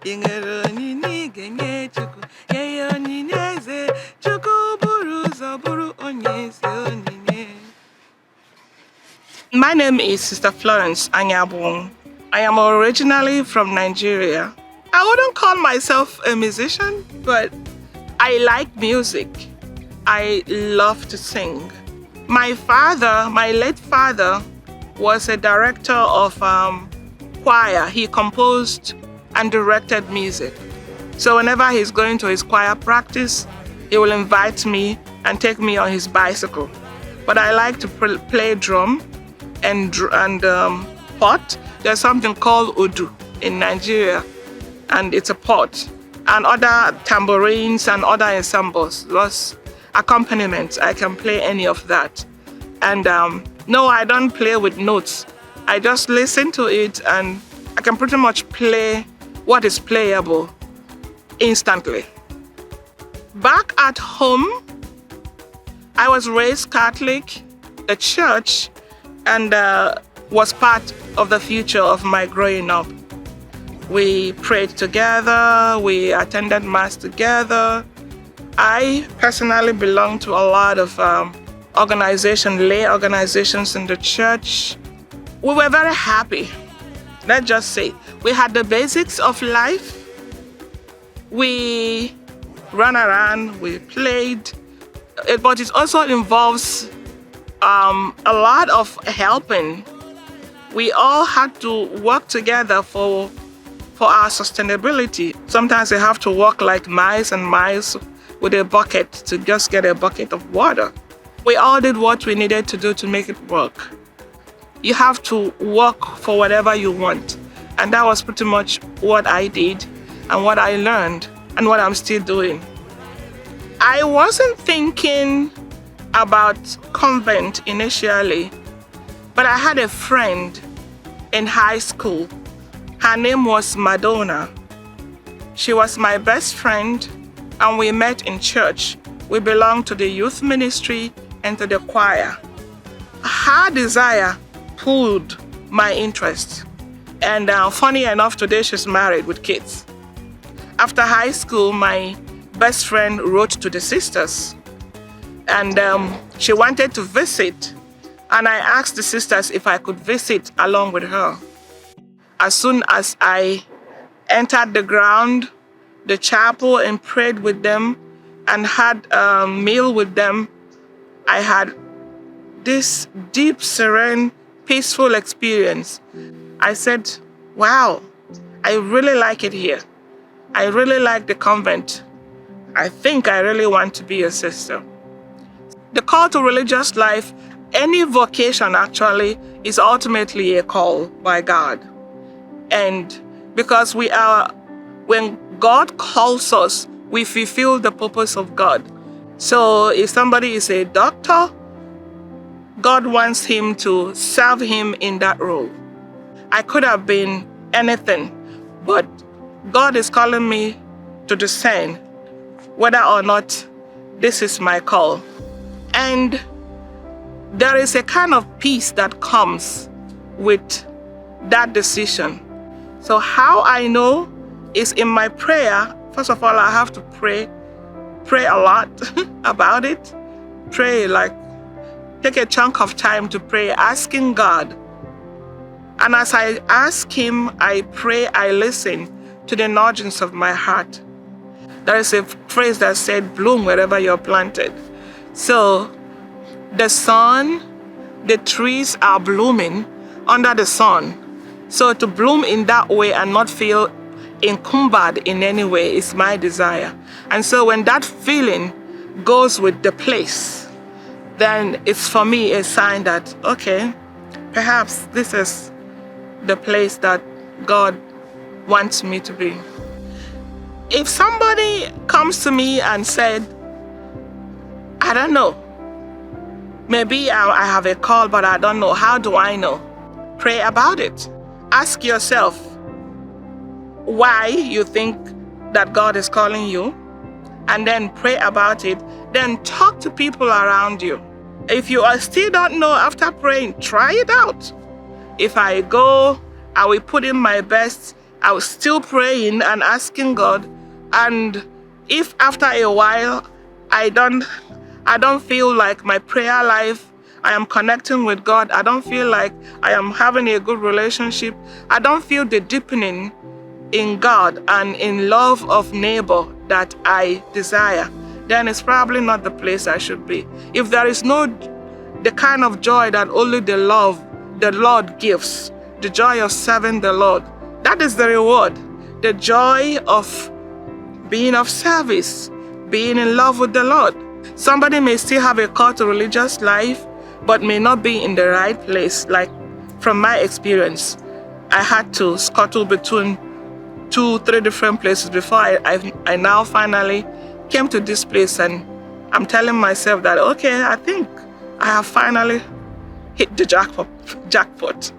My name is Sister Florance Anyabuonwu. I am originally from Nigeria. I wouldn't call myself a musician, but I like music. I love to sing. My late father, was a director of choir. He composed and directed music. So whenever he's going to his choir practice, he will invite me and take me on his bicycle. But I like to play drum and pot. There's something called Udu in Nigeria, and it's a pot. And other tambourines and other ensembles, those accompaniments, I can play any of that. And no, I don't play with notes. I just listen to it and I can pretty much play what is playable instantly. Back at home, I was raised Catholic. The church and was part of the future of my growing up. We prayed together, we attended Mass together. I personally belong to a lot of lay organizations in the church. We were very happy. Let's just say we had the basics of life. We ran around, we played, but it also involves a lot of helping. We all had to work together for our sustainability. Sometimes we have to walk like miles and miles with a bucket to just get a bucket of water. We all did what we needed to do to make it work. You have to work for whatever you want. And that was pretty much what I did and what I learned and what I'm still doing. I wasn't thinking about convent initially, but I had a friend in high school. Her name was Madonna. She was my best friend and we met in church. We belonged to the youth ministry and to the choir. Her desire pulled my interest. And funny enough, today she's married with kids. After high school, my best friend wrote to the sisters and she wanted to visit. And I asked the sisters if I could visit along with her. As soon as I entered the ground, the chapel, and prayed with them and had a meal with them, I had this deep, serene, peaceful experience. I said, wow, I really like it here. I really like the convent. I think I really want to be a sister. The call to religious life, any vocation actually, is ultimately a call by God. And because when God calls us, we fulfill the purpose of God. So if somebody is a doctor, God wants him to serve him in that role. I could have been anything, but God is calling me to discern whether or not this is my call. And there is a kind of peace that comes with that decision. So how I know is in my prayer. First of all, I have to pray a lot about it. Take a chunk of time to pray, asking God. And as I ask him, I pray, I listen to the nudgings of my heart. There is a phrase that said, bloom wherever you're planted. So the sun, the trees are blooming under the sun. So to bloom in that way and not feel encumbered in any way is my desire. And so when that feeling goes with the place, then it's for me a sign that, okay, perhaps this is the place that God wants me to be. If somebody comes to me and said, I don't know, maybe I have a call, but I don't know, how do I know? Pray about it. Ask yourself why you think that God is calling you, and then pray about it. Then talk to people around you. If you still don't know after praying, try it out. If I go, I will put in my best I was still praying and asking God. And if after a while I don't feel like my prayer life, I am connecting with God, I don't feel like I am having a good relationship, I don't feel the deepening in God and in love of neighbor that I desire, then it's probably not the place I should be. If there is no the kind of joy that only the Lord gives, the joy of serving the Lord, that is the reward. The joy of being of service, being in love with the Lord. Somebody may still have a call to religious life, but may not be in the right place. Like from my experience, I had to scuttle between 2-3 different places before I now finally came to this place, and I'm telling myself that, okay, I think I have finally hit the jackpot.